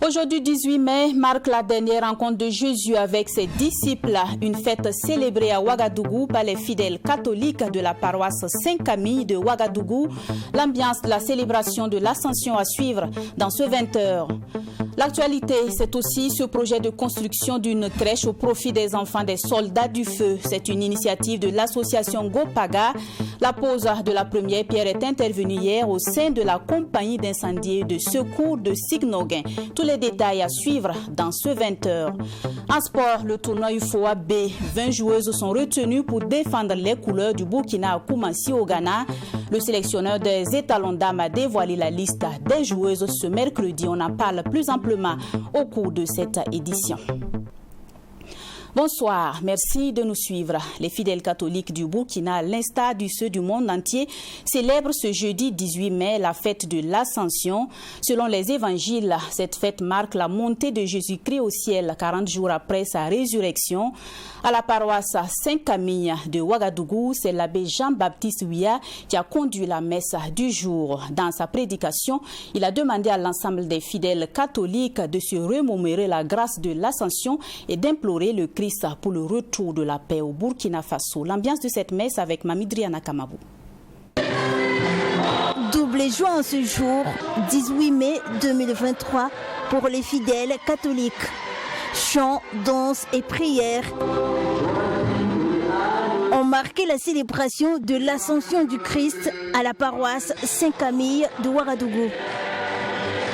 Aujourd'hui, 18 mai, marque la dernière rencontre de Jésus avec ses disciples. Une fête célébrée à Ouagadougou par les fidèles catholiques de la paroisse Saint-Camille de Ouagadougou. L'ambiance de la célébration de l'Ascension à suivre dans ce 20h. L'actualité, c'est aussi ce projet de construction d'une crèche au profit des enfants des soldats du feu. C'est une initiative de l'association Gopaga. La pose de la première pierre est intervenue hier au sein de la compagnie d'incendie et de secours de Signoguin. Tous les détails à suivre dans ce 20h. En sport, le tournoi UFOA B, 20 joueuses sont retenues pour défendre les couleurs du Burkina à Koumassi au Ghana. Le sélectionneur des étalons dames a dévoilé la liste des joueuses ce mercredi. On en parle plus amplement au cours de cette édition. Bonsoir, merci de nous suivre. Les fidèles catholiques du Burkina, à l'instar de ceux du monde entier, célèbrent ce jeudi 18 mai la fête de l'Ascension. Selon les évangiles, cette fête marque la montée de Jésus-Christ au ciel 40 jours après sa résurrection. À la paroisse Saint-Camille de Ouagadougou, c'est l'abbé Jean-Baptiste Ouya qui a conduit la messe du jour. Dans sa prédication, il a demandé à l'ensemble des fidèles catholiques de se remémorer la grâce de l'Ascension et d'implorer le Christ pour le retour de la paix au Burkina Faso. L'ambiance de cette messe avec Mamidriana Kamabou. Double joie en ce jour, 18 mai 2023, pour les fidèles catholiques. Chants, danses et prières ont marqué la célébration de l'Ascension du Christ à la paroisse Saint-Camille de Ouagadougou.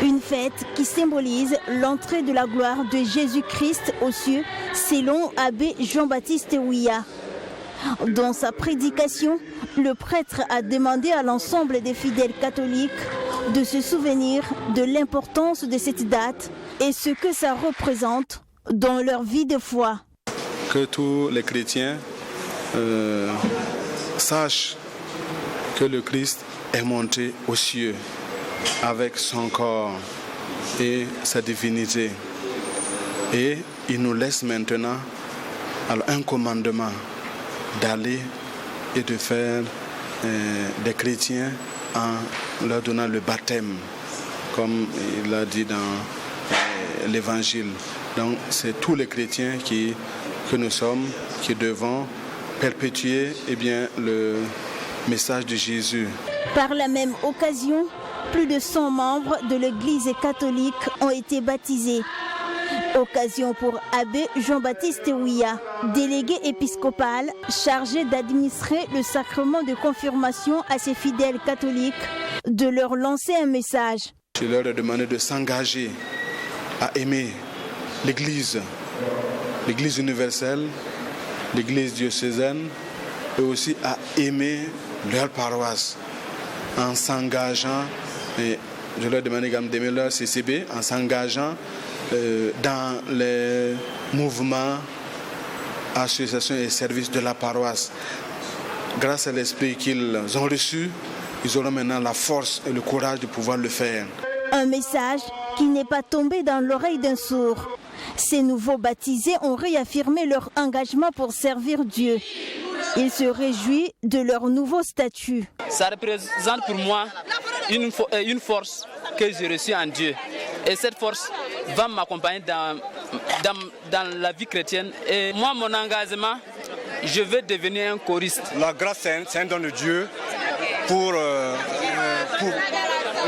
Une fête qui symbolise l'entrée de la gloire de Jésus-Christ aux cieux, selon abbé Jean-Baptiste Ouya. Dans sa prédication, le prêtre a demandé à l'ensemble des fidèles catholiques de se souvenir de l'importance de cette date et ce que ça représente dans leur vie de foi. Que tous les chrétiens sachent que le Christ est monté aux cieux avec son corps et sa divinité. Et il nous laisse maintenant un commandement d'aller et de faire des chrétiens en leur donnant le baptême, comme il l'a dit dans l'évangile. Donc c'est tous les chrétiens que nous sommes qui devons perpétuer le message de Jésus. Par la même occasion, plus de 100 membres de l'Église catholique ont été baptisés. Occasion pour abbé Jean-Baptiste Ouya, délégué épiscopal chargé d'administrer le sacrement de confirmation à ses fidèles catholiques, de leur lancer un message. Je leur ai demandé de s'engager à aimer l'Église universelle, l'Église diocésaine, et aussi à aimer leur paroisse en s'engageant, et je leur ai demandé d'aimer leur CCB, en s'engageant dans les mouvements, associations et services de la paroisse. Grâce à l'esprit qu'ils ont reçu, ils auront maintenant la force et le courage de pouvoir le faire. Un message qui n'est pas tombé dans l'oreille d'un sourd. Ces nouveaux baptisés ont réaffirmé leur engagement pour servir Dieu. Ils se réjouissent de leur nouveau statut. Ça représente pour moi une force que j'ai reçue en Dieu. Et cette force va m'accompagner dans la vie chrétienne. Et moi, mon engagement, je veux devenir un choriste. La grâce, c'est un don de Dieu pour un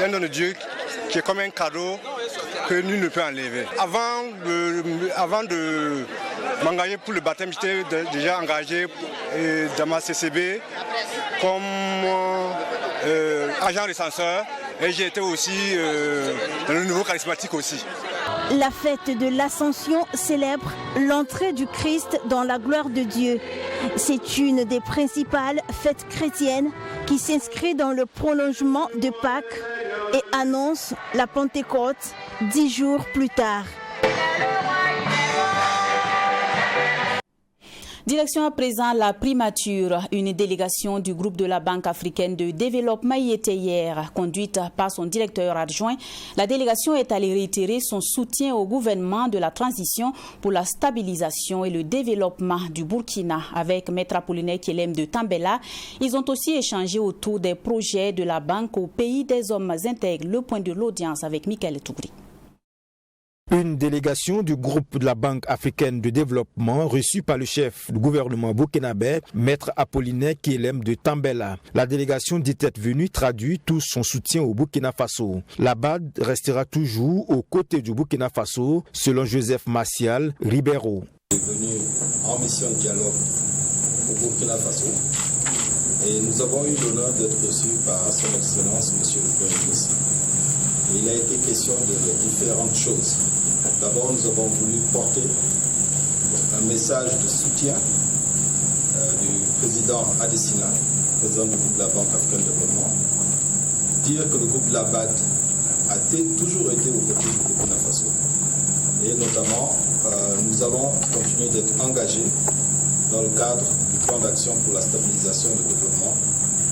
don de Dieu qui est comme un cadeau que nul ne peut enlever. Avant de m'engager pour le baptême, j'étais déjà engagé dans ma CCB comme agent recenseur et j'ai été aussi dans le nouveau charismatique aussi. La fête de l'Ascension célèbre l'entrée du Christ dans la gloire de Dieu. C'est une des principales fêtes chrétiennes qui s'inscrit dans le prolongement de Pâques et annonce la Pentecôte 10 jours plus tard. Direction à présent la primature. Une délégation du groupe de la Banque africaine de développement y était hier, conduite par son directeur adjoint. La délégation est allée réitérer son soutien au gouvernement de la transition pour la stabilisation et le développement du Burkina avec Maître Apollinaire Kielem de Tambela. Ils ont aussi échangé autour des projets de la banque au pays des hommes intègres. Le point de l'audience avec Michael Tougri. Une délégation du groupe de la Banque africaine de développement reçue par le chef du gouvernement burkinabé, Maître Apollinaire Kielem de Tambela. La délégation dit être venue traduire tout son soutien au Burkina Faso. La BAD restera toujours aux côtés du Burkina Faso, selon Joseph Martial Ribeiro. Je suis venu en mission de dialogue au Burkina Faso et nous avons eu l'honneur d'être reçus par son Excellence, Monsieur le Premier ministre. Et il a été question de différentes choses. D'abord, nous avons voulu porter un message de soutien du président Adesina, président du groupe de la Banque africaine de développement. Dire que le groupe de la BAD a toujours été aux côtés du Burkina Faso. Et notamment, nous allons continuer d'être engagés dans le cadre du plan d'action pour la stabilisation et le développement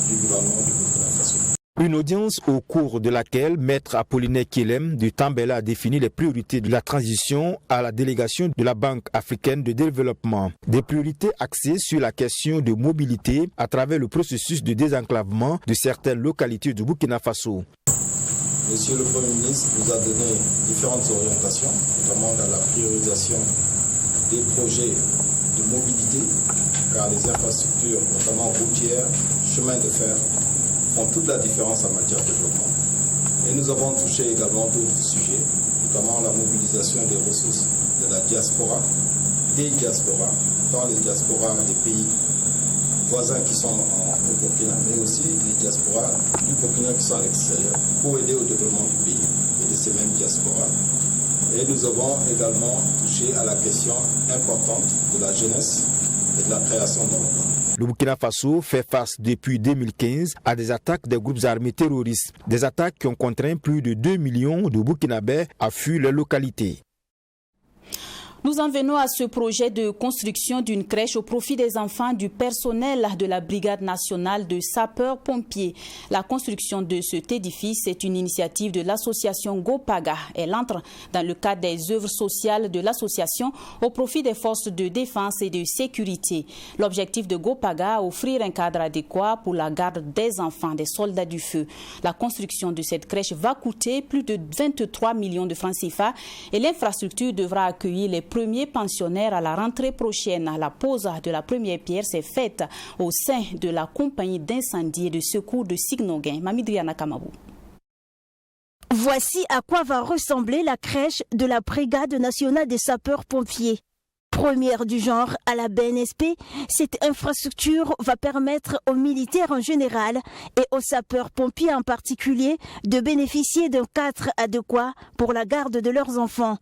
du gouvernement du Burkina Faso. Une audience au cours de laquelle Maître Apollinaire Kielem de Tambela a défini les priorités de la transition à la délégation de la Banque africaine de développement. Des priorités axées sur la question de mobilité à travers le processus de désenclavement de certaines localités du Burkina Faso. Monsieur le Premier ministre nous a donné différentes orientations, notamment dans la priorisation des projets de mobilité, car les infrastructures, notamment routières, chemins de fer, font toute la différence en matière de développement. Et nous avons touché également d'autres sujets, notamment la mobilisation des ressources de la diaspora, des diasporas, tant les diasporas des pays voisins qui sont au Burkina, mais aussi les diasporas du Burkina qui sont à l'extérieur, pour aider au développement du pays et de ces mêmes diasporas. Et nous avons également touché à la question importante de la jeunesse et de la création d'emplois. Le Burkina Faso fait face depuis 2015 à des attaques des groupes armés terroristes. Des attaques qui ont contraint plus de 2 millions de Burkinabés à fuir les localités. Nous en venons à ce projet de construction d'une crèche au profit des enfants du personnel de la Brigade nationale de sapeurs-pompiers. La construction de cet édifice est une initiative de l'association Gopaga. Elle entre dans le cadre des œuvres sociales de l'association au profit des forces de défense et de sécurité. L'objectif de Gopaga, offrir un cadre adéquat pour la garde des enfants des soldats du feu. La construction de cette crèche va coûter plus de 23 millions de francs CFA et l'infrastructure devra accueillir les premiers pensionnaires à la rentrée prochaine. La pose de la première pierre s'est faite au sein de la compagnie d'incendie et de secours de Signoguin. Mamidriana Kamabou. Voici à quoi va ressembler la crèche de la Brigade nationale des sapeurs-pompiers. Première du genre à la BNSP, cette infrastructure va permettre aux militaires en général et aux sapeurs-pompiers en particulier de bénéficier d'un cadre adéquat pour la garde de leurs enfants.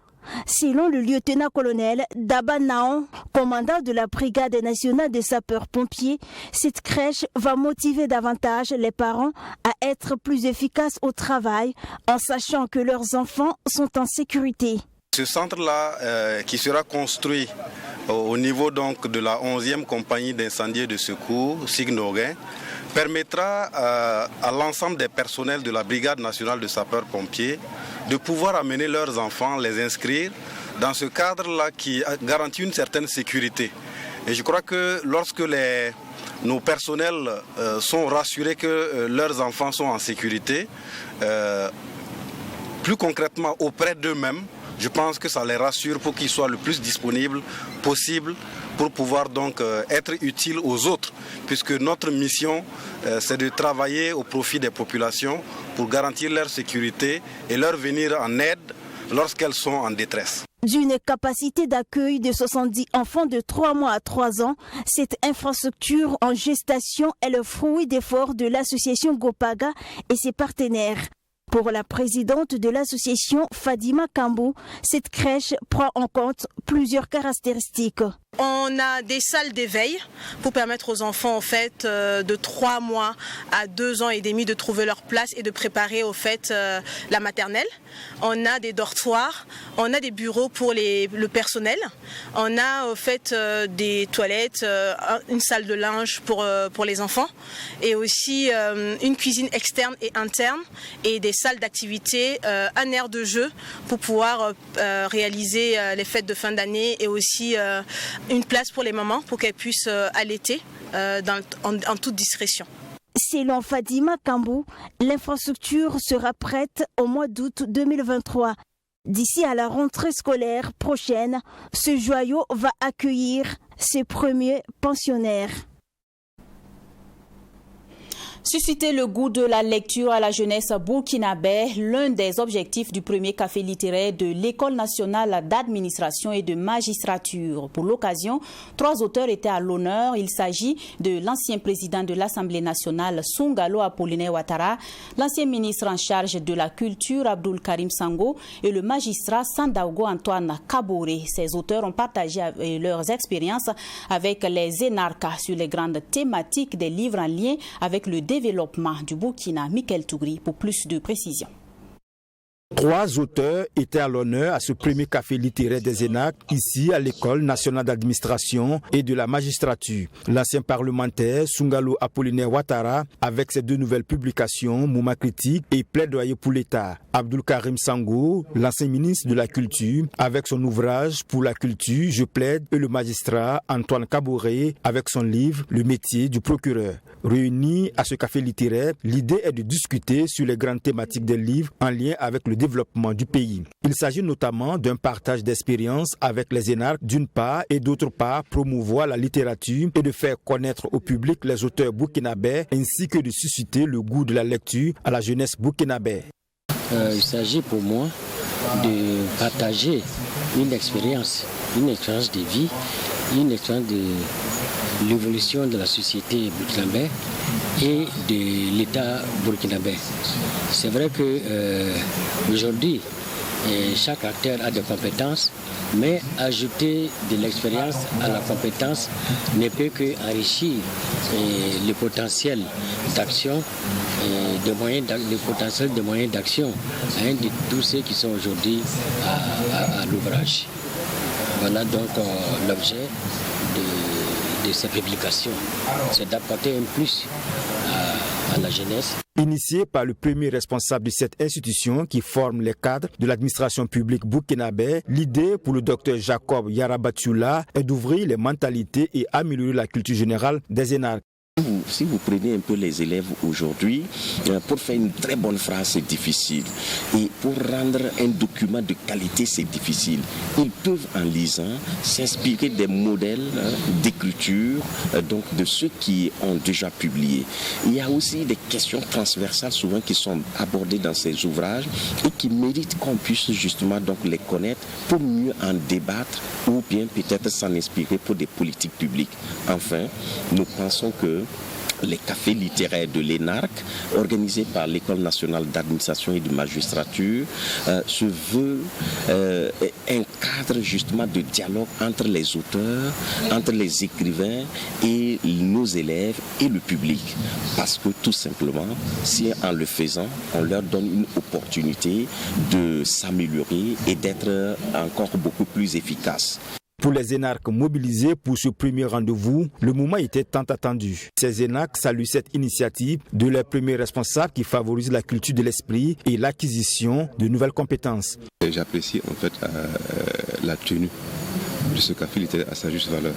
Selon le lieutenant-colonel Daba Naon, commandant de la Brigade nationale des sapeurs-pompiers, cette crèche va motiver davantage les parents à être plus efficaces au travail en sachant que leurs enfants sont en sécurité. Ce centre-là, qui sera construit au niveau donc de la 11e compagnie d'incendie et de secours, Signoguin, permettra à l'ensemble des personnels de la Brigade nationale de sapeurs-pompiers de pouvoir amener leurs enfants, les inscrire dans ce cadre-là qui garantit une certaine sécurité. Et je crois que lorsque nos personnels sont rassurés que leurs enfants sont en sécurité, plus concrètement auprès d'eux-mêmes, je pense que ça les rassure pour qu'ils soient le plus disponibles possible pour pouvoir donc être utiles aux autres, puisque notre mission c'est de travailler au profit des populations pour garantir leur sécurité et leur venir en aide lorsqu'elles sont en détresse. D'une capacité d'accueil de 70 enfants de 3 mois à 3 ans, cette infrastructure en gestation est le fruit d'efforts de l'association Gopaga et ses partenaires. Pour la présidente de l'association Fadima Kambou, cette crèche prend en compte plusieurs caractéristiques. On a des salles d'éveil pour permettre aux enfants de 3 mois à 2 ans et demi de trouver leur place et de préparer la maternelle. On a des dortoirs, on a des bureaux pour le personnel, on a des toilettes, une salle de linge pour les enfants et aussi une cuisine externe et interne et des salles d'activité, un aire de jeu pour pouvoir réaliser les fêtes de fin d'année et aussi une place pour les mamans pour qu'elles puissent allaiter en toute discrétion. Selon Fadima Kambou, l'infrastructure sera prête au mois d'août 2023. D'ici à la rentrée scolaire prochaine, ce joyau va accueillir ses premiers pensionnaires. Susciter le goût de la lecture à la jeunesse burkinabé, l'un des objectifs du premier café littéraire de l'École nationale d'administration et de magistrature. Pour l'occasion, 3 auteurs étaient à l'honneur. Il s'agit de l'ancien président de l'Assemblée nationale, Sungalo Apollinaire Ouattara, l'ancien ministre en charge de la culture, Abdoul Karim Sango, et le magistrat Sandaogo Antoine Kaboré. Ces auteurs ont partagé leurs expériences avec les énarques sur les grandes thématiques des livres en lien avec le développement du Burkina. Michael Tougri pour plus de précisions. 3 auteurs étaient à l'honneur à ce premier café littéraire des ENAC, ici à l'École nationale d'administration et de la magistrature. L'ancien parlementaire Sungalo Apollinaire Ouattara, avec ses 2 nouvelles publications, Mouma critique et Plaidoyer pour l'État. Abdoul Karim Sango, l'ancien ministre de la Culture, avec son ouvrage Pour la culture, je plaide, et le magistrat Antoine Kaboré, avec son livre Le métier du procureur. Réunis à ce café littéraire, l'idée est de discuter sur les grandes thématiques des livres en lien avec le développement du pays. Il s'agit notamment d'un partage d'expériences avec les énarques d'une part et d'autre part promouvoir la littérature et de faire connaître au public les auteurs burkinabés ainsi que de susciter le goût de la lecture à la jeunesse burkinabé. Il s'agit pour moi de partager une expérience de vie, une expérience de l'évolution de la société burkinabé et de l'État burkinabé. C'est vrai que aujourd'hui, chaque acteur a des compétences, mais ajouter de l'expérience à la compétence ne peut qu'enrichir le potentiel d'action, le potentiel de moyens d'action de tous ceux qui sont aujourd'hui à l'ouvrage. Voilà donc l'objet de cette publication, c'est d'apporter un plus à la jeunesse. Initié par le premier responsable de cette institution qui forme les cadres de l'administration publique burkinabé, l'idée pour le docteur Jacob Yarabatioula est d'ouvrir les mentalités et améliorer la culture générale des énarques. Si vous prenez un peu les élèves aujourd'hui, pour faire une très bonne phrase, c'est difficile. Et pour rendre un document de qualité, c'est difficile. Ils peuvent, en lisant, s'inspirer des modèles d'écriture, donc de ceux qui ont déjà publié. Il y a aussi des questions transversales souvent qui sont abordées dans ces ouvrages et qui méritent qu'on puisse justement donc les connaître pour mieux en débattre ou bien peut-être s'en inspirer pour des politiques publiques. Enfin, nous pensons que les cafés littéraires de l'ENARC, organisés par l'École nationale d'administration et de magistrature, se veut un cadre justement de dialogue entre les auteurs, entre les écrivains et nos élèves et le public. Parce que tout simplement, si en le faisant, on leur donne une opportunité de s'améliorer et d'être encore beaucoup plus efficaces. Pour les énarques mobilisés pour ce premier rendez-vous, le moment était tant attendu. Ces énarques saluent cette initiative de leurs premiers responsables qui favorise la culture de l'esprit et l'acquisition de nouvelles compétences. J'apprécie en fait la tenue de ce café littéraire à sa juste valeur.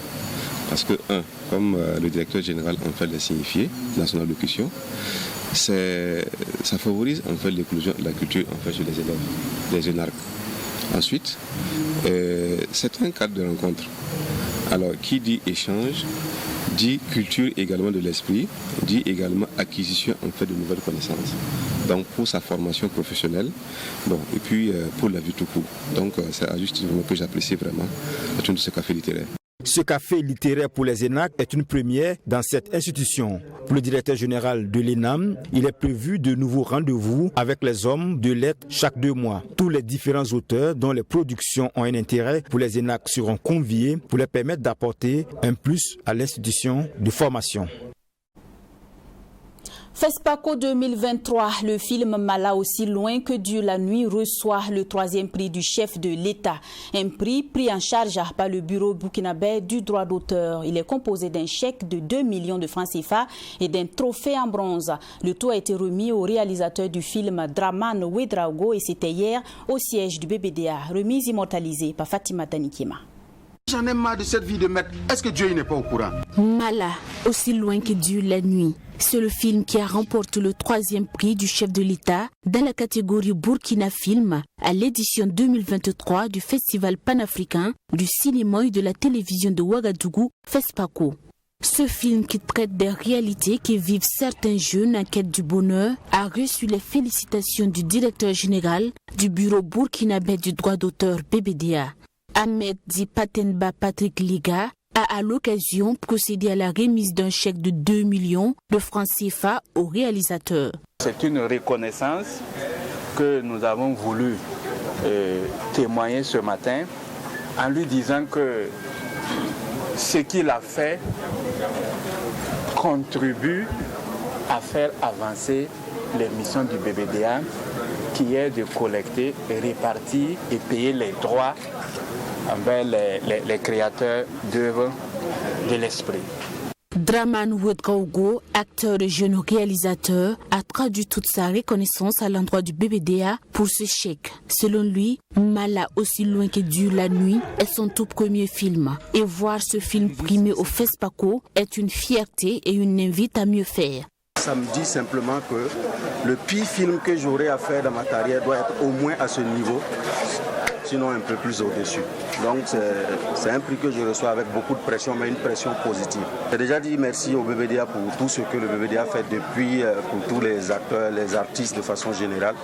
Parce que, comme le directeur général en fait l'a signifié dans son allocution, ça favorise en fait l'éclosion de la culture en fait chez les élèves, les énarques. Ensuite, c'est un cadre de rencontre. Alors, qui dit échange, dit culture également de l'esprit, dit également acquisition en fait de nouvelles connaissances. Donc, pour sa formation professionnelle, et puis pour la vie tout court. Donc, c'est à juste titre que j'apprécie vraiment la tenue de ce café littéraire. Ce café littéraire pour les ENAC est une première dans cette institution. Pour le directeur général de l'ENAM, il est prévu de nouveaux rendez-vous avec les hommes de lettres chaque 2 mois. Tous les différents auteurs dont les productions ont un intérêt pour les ENAC seront conviés pour les permettre d'apporter un plus à l'institution de formation. FESPACO 2023, le film Mala aussi loin que dure la nuit reçoit le 3e prix du chef de l'État. Un prix pris en charge par le bureau burkinabé du droit d'auteur. Il est composé d'un chèque de 2 millions de francs CFA et d'un trophée en bronze. Le tout a été remis au réalisateur du film Dramane Ouedraogo et c'était hier au siège du BBDA. Remise immortalisée par Fatima Danikema. J'en ai marre de cette vie de maître. Est-ce que Dieu n'est pas au courant? Mala, aussi loin que dure la nuit. C'est le film qui a remporté le 3e prix du chef de l'État dans la catégorie Burkina Film à l'édition 2023 du Festival panafricain du cinéma et de la télévision de Ouagadougou, FESPACO. Ce film qui traite des réalités que vivent certains jeunes en quête du bonheur a reçu les félicitations du directeur général du bureau burkinabé du droit d'auteur BBDA. Ahmed Di Patenba Patrick Liga a à l'occasion procédé à la remise d'un chèque de 2 millions de francs CFA au réalisateur. C'est une reconnaissance que nous avons voulu témoigner ce matin en lui disant que ce qu'il a fait contribue à faire avancer les missions du BBDA qui est de collecter, répartir et payer les droits envers les créateurs d'œuvres de l'esprit. Dramane Ouedraogo, acteur et jeune réalisateur, a traduit toute sa reconnaissance à l'endroit du BBDA pour ce chèque. Selon lui, Mala aussi loin que dure la nuit est son tout premier film. Et voir ce film primé au FESPACO est une fierté et une invite à mieux faire. Ça me dit simplement que le pire film que j'aurai à faire dans ma carrière doit être au moins à ce niveau, sinon un peu plus au-dessus. Donc c'est un prix que je reçois avec beaucoup de pression, mais une pression positive. J'ai déjà dit merci au BBDA pour tout ce que le BBDA fait depuis, pour tous les acteurs, les artistes de façon générale.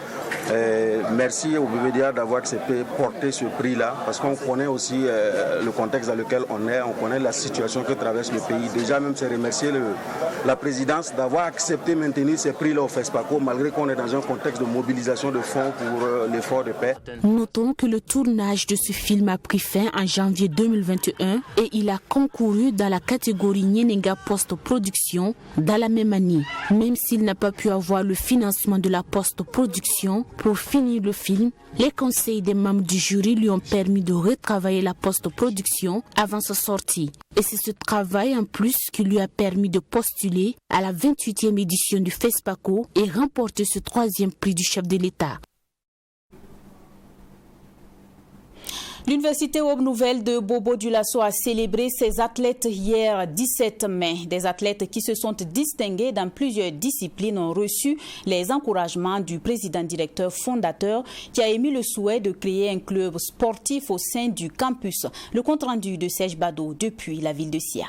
Merci au BBDA d'avoir accepté porter ce prix-là, parce qu'on connaît aussi le contexte dans lequel on est, on connaît la situation que traverse le pays. Déjà même, c'est remercier la présidence d'avoir accepté maintenir ces prix-là au FESPACO, malgré qu'on est dans un contexte de mobilisation de fonds pour l'effort de paix. Notons que le tournage de ce film a pris fin en janvier 2021 et il a concouru dans la catégorie Nyenenga Post-Production dans la même année. Même s'il n'a pas pu avoir le financement de la post-production pour finir le film, les conseils des membres du jury lui ont permis de retravailler la post-production avant sa sortie. Et c'est ce travail en plus qui lui a permis de postuler à la 28e édition du FESPACO et remporter ce 3e prix du chef de l'État. L'Université Aube Nouvelle de Bobo-Dioulasso a célébré ses athlètes hier 17 mai. Des athlètes qui se sont distingués dans plusieurs disciplines ont reçu les encouragements du président-directeur fondateur qui a émis le souhait de créer un club sportif au sein du campus. Le compte-rendu de Serge Bado depuis la ville de Sia.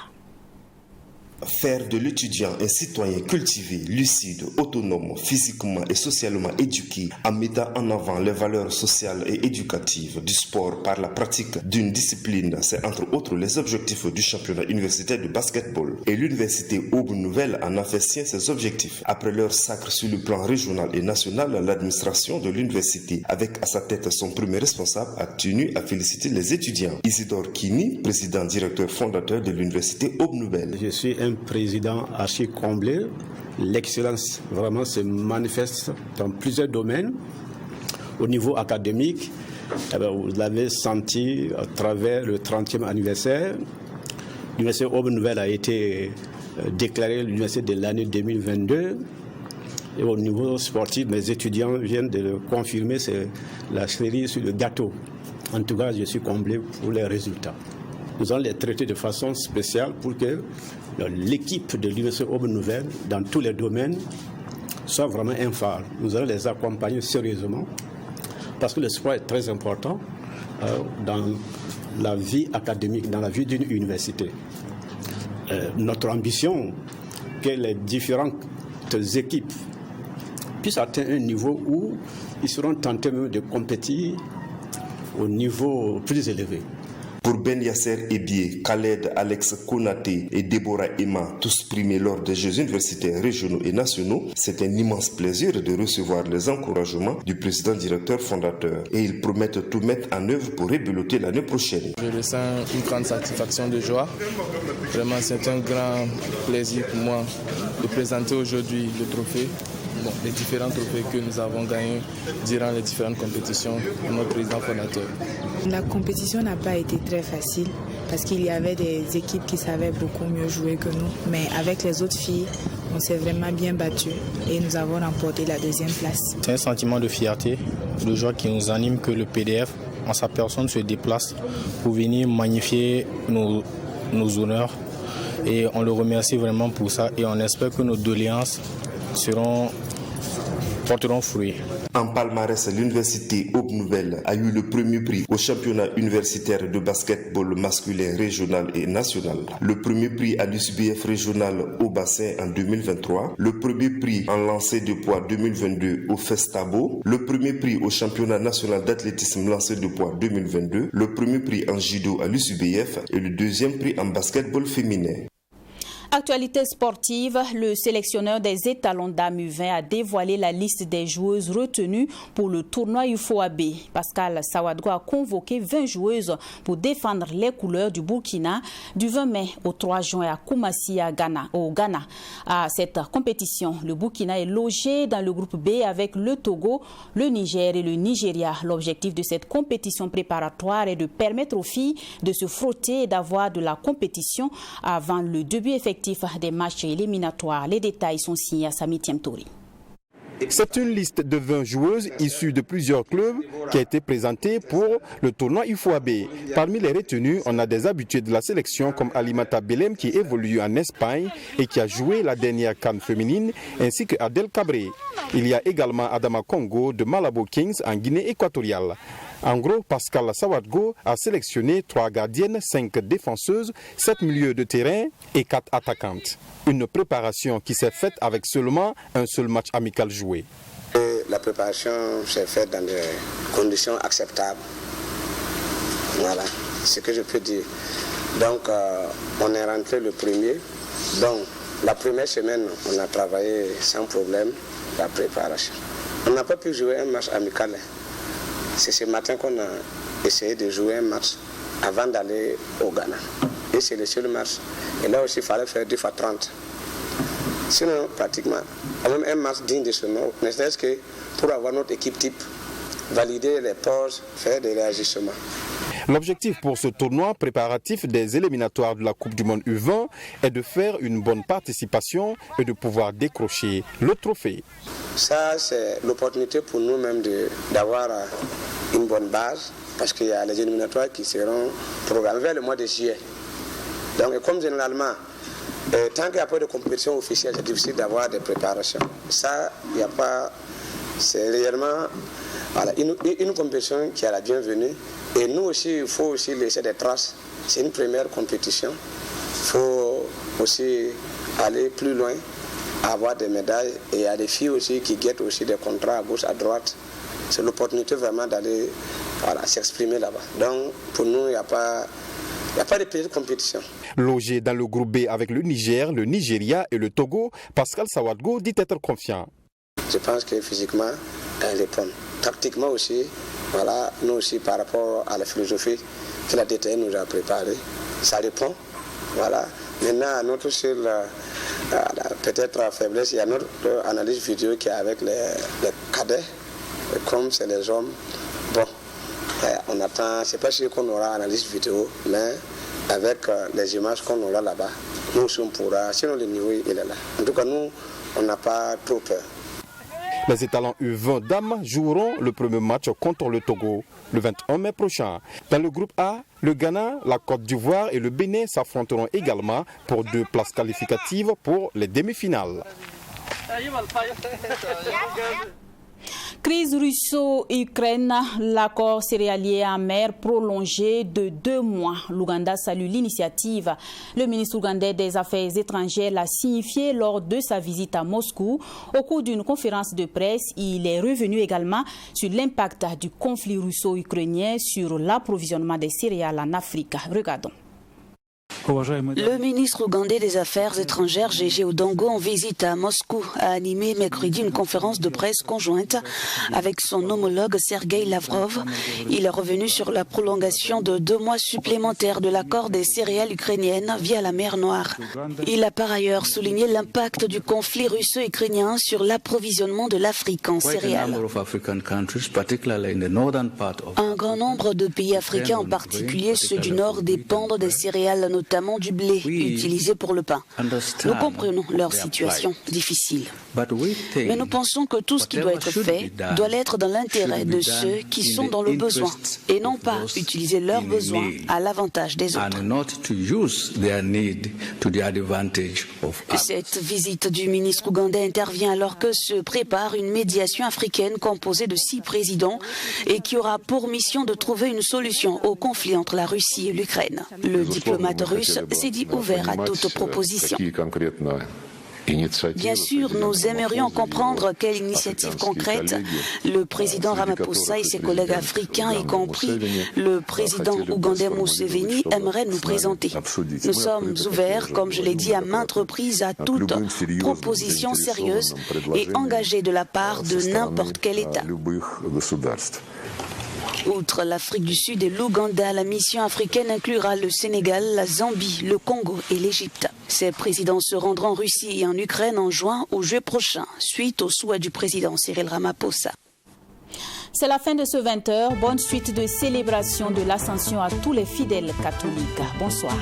Faire de l'étudiant un citoyen cultivé, lucide, autonome, physiquement et socialement éduqué en mettant en avant les valeurs sociales et éducatives du sport par la pratique d'une discipline, c'est entre autres les objectifs du championnat universitaire de basketball. Et l'Université Aube Nouvelle en a fait sien ses objectifs. Après leur sacre sur le plan régional et national, l'administration de l'université, avec à sa tête son premier responsable, a tenu à féliciter les étudiants. Isidore Kini, président directeur fondateur de l'Université Aube Nouvelle. Je suis un président archi comblé. L'excellence vraiment se manifeste dans plusieurs domaines. Au niveau académique, vous l'avez senti à travers le 30e anniversaire. L'Université Aube Nouvelle a été déclarée l'université de l'année 2022. Et au niveau sportif, mes étudiants viennent de le confirmer, c'est la cerise sur le gâteau. En tout cas, je suis comblé pour les résultats. Nous allons les traiter de façon spéciale pour que l'équipe de l'Université Aube Nouvelle, dans tous les domaines, soit vraiment un phare. Nous allons les accompagner sérieusement parce que le sport est très important dans la vie académique, dans la vie d'une université. Notre ambition, que les différentes équipes puissent atteindre un niveau où ils seront tentés même de compétir au niveau plus élevé. Pour Ben Yasser Ebié, Khaled Alex Konaté et Deborah Emma, tous primés lors des Jeux universitaires régionaux et nationaux, c'est un immense plaisir de recevoir les encouragements du président directeur fondateur. Et ils promettent tout mettre en œuvre pour rebeloter l'année prochaine. Je ressens une grande satisfaction de joie. Vraiment, c'est un grand plaisir pour moi de présenter aujourd'hui le trophée. Les différents trophées que nous avons gagnés durant les différentes compétitions de notre président fondateur. La compétition n'a pas été très facile parce qu'il y avait des équipes qui savaient beaucoup mieux jouer que nous. Mais avec les autres filles, on s'est vraiment bien battu et nous avons remporté la 2e place. C'est un sentiment de fierté, de joie qui nous anime que le PDF, en sa personne, se déplace pour venir magnifier nos honneurs. Et on le remercie vraiment pour ça et on espère que nos doléances porteront fruit. En palmarès, l'université Aube Nouvelle a eu le premier prix au championnat universitaire de basketball masculin régional et national, le premier prix à l'USBF régional au bassin en 2023, le premier prix en lancer de poids 2022 au Festabo, le premier prix au championnat national d'athlétisme lancer de poids 2022, le premier prix en judo à l'USBF et le 2e prix en basketball féminin. Actualité sportive, le sélectionneur des étalons dames U20 a dévoilé la liste des joueuses retenues pour le tournoi UFOAB. Pascal Sawadgo a convoqué 20 joueuses pour défendre les couleurs du Burkina du 20 mai au 3 juin à Koumassi, au Ghana. À cette compétition, le Burkina est logé dans le groupe B avec le Togo, le Niger et le Nigeria. L'objectif de cette compétition préparatoire est de permettre aux filles de se frotter et d'avoir de la compétition avant le début effectif des matchs éliminatoires. Les détails sont signés à Sami Tiemtori. C'est une liste de 20 joueuses issues de plusieurs clubs qui a été présentée pour le tournoi UFOAB. Parmi les retenues, on a des habitués de la sélection comme Alimata Belem qui évolue en Espagne et qui a joué la dernière CAN féminine, ainsi que Adel Cabré. Il y a également Adama Congo de Malabo Kings en Guinée équatoriale. En gros, Pascal Sawadgo a sélectionné 3 gardiennes, 5 défenseuses, 7 milieux de terrain et 4 attaquantes. Une préparation qui s'est faite avec seulement un seul match amical joué. La préparation s'est faite dans des conditions acceptables. Voilà ce que je peux dire. Donc, on est rentré le premier. Donc, la première semaine, on a travaillé sans problème la préparation. On n'a pas pu jouer un match amical. C'est ce matin qu'on a essayé de jouer un match avant d'aller au Ghana. Et c'est le seul match. Et là aussi, il fallait faire 2 fois 30. Sinon, pratiquement, même un match digne de ce nom, ne serait-ce que pour avoir notre équipe type, valider les pauses, faire des réajustements. L'objectif pour ce tournoi préparatif des éliminatoires de la Coupe du Monde U20 est de faire une bonne participation et de pouvoir décrocher le trophée. Ça, c'est l'opportunité pour nous-mêmes d'avoir une bonne base, parce qu'il y a les éliminatoires qui seront programmés vers le mois de juillet. Donc, comme généralement, tant qu'il n'y a pas de compétition officielle, c'est difficile d'avoir des préparations. Ça, il n'y a pas... C'est réellement une compétition qui a la bienvenue. Et nous aussi, il faut aussi laisser des traces. C'est une première compétition. Il faut aussi aller plus loin, avoir des médailles. Et il y a des filles aussi qui guettent aussi des contrats à gauche, à droite. C'est l'opportunité vraiment d'aller s'exprimer là-bas. Donc, pour nous, il n'y a pas de petite compétition. Logé dans le groupe B avec le Niger, le Nigeria et le Togo, Pascal Sawadgo dit être confiant. Je pense que physiquement, elle est bonne. Tactiquement aussi, nous aussi par rapport à la philosophie que la DTN nous a préparée, ça répond. Maintenant, notre seule peut-être faiblesse, il y a notre analyse vidéo qui est avec les cadets, comme c'est les hommes. Bon, on attend, c'est pas sûr qu'on aura analyse vidéo, mais avec les images qu'on aura là-bas, nous aussi on pourra, sinon le niveau il est là. En tout cas, nous, on n'a pas trop peur. Les étalons U20 dames joueront le premier match contre le Togo le 21 mai prochain. Dans le groupe A, le Ghana, la Côte d'Ivoire et le Bénin s'affronteront également pour 2 places qualificatives pour les demi-finales. Crise russo-ukraine, l'accord céréalier en mer prolongé de 2 mois. L'Ouganda salue l'initiative. Le ministre ougandais des Affaires étrangères l'a signifié lors de sa visite à Moscou. Au cours d'une conférence de presse, il est revenu également sur l'impact du conflit russo-ukrainien sur l'approvisionnement des céréales en Afrique. Regardons. Le ministre ougandais des Affaires étrangères, Gégé Odongo, en visite à Moscou, a animé mercredi une conférence de presse conjointe avec son homologue Sergueï Lavrov. Il est revenu sur la prolongation de 2 mois supplémentaires de l'accord des céréales ukrainiennes via la mer Noire. Il a par ailleurs souligné l'impact du conflit russo-ukrainien sur l'approvisionnement de l'Afrique en céréales. Un grand nombre de pays africains, en particulier ceux du Nord, dépendent des céréales, notamment du blé utilisé pour le pain. Nous comprenons leur situation difficile. Mais nous pensons que tout ce qui doit être fait doit l'être dans l'intérêt de ceux qui sont dans le besoin et non pas utiliser leurs besoins à l'avantage des autres. Cette visite du ministre ougandais intervient alors que se prépare une médiation africaine composée de 6 présidents et qui aura pour mission de trouver une solution au conflit entre la Russie et l'Ukraine. Le diplomate russe s'est dit ouvert à toute proposition. Bien sûr, nous aimerions comprendre quelle initiative concrète le président Ramaphosa et ses collègues africains, y compris le président ougandais Museveni, aimeraient nous présenter. Nous sommes ouverts, comme je l'ai dit à maintes reprises, à toute proposition sérieuse et engagée de la part de n'importe quel État. Outre l'Afrique du Sud et l'Ouganda, la mission africaine inclura le Sénégal, la Zambie, le Congo et l'Égypte. Ces présidents se rendront en Russie et en Ukraine en juin au Jeux prochains, suite au souhait du président Cyril Ramaphosa. C'est la fin de ce 20h. Bonne suite de célébration de l'Ascension à tous les fidèles catholiques. Bonsoir.